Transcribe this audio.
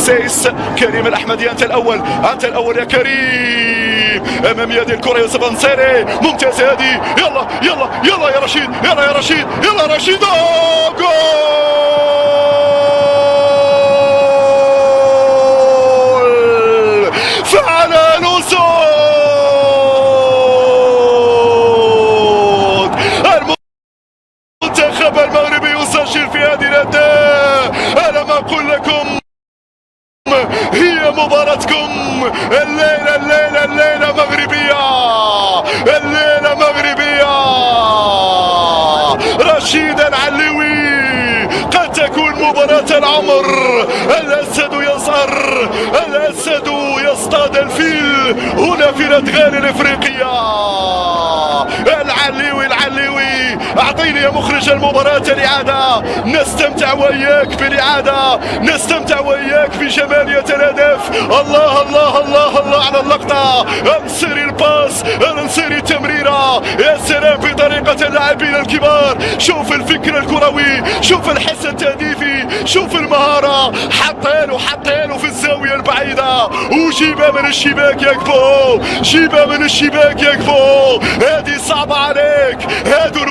السايس. كريم الأحمدي أنت الأول، أنت الأول يا كريم. أمامية هذه الكرة يوسف أنصاري، ممتاز هذه. يلا يلا يلا يا رشيد، يلا يا رشيد، يلا يا رشيد. جول فعل الأسود. المنتخب المغربي يسجل في هذه الأداء. أنا ما أقول لكم هي مباراتكم الليلة، الليلة مغربية، الليلة مغربية. رشيد العلوي قد تكون مباراة العمر. الأسد يصهر، الأسد يصطاد الفيل هنا في الأدغال الإفريقية. العلوي أعطيني يا مخرج المباراة الإعادة، نستمتع وإياك بالإعادة، نستمتع وإياك بجمالية الهدف. الله الله الله الله على اللقطة، انصري الباس، انصري التمريرة، يا سلام بطريقة اللاعبين الكبار. شوف الفكر الكروي، شوف الحس التهديفي، شوف المهارة. حطيله في الزاوية البعيدة وجيبها من الشباك يا كبو، جيبها من الشباك يا كبو. هذه صعبة عليك، هادو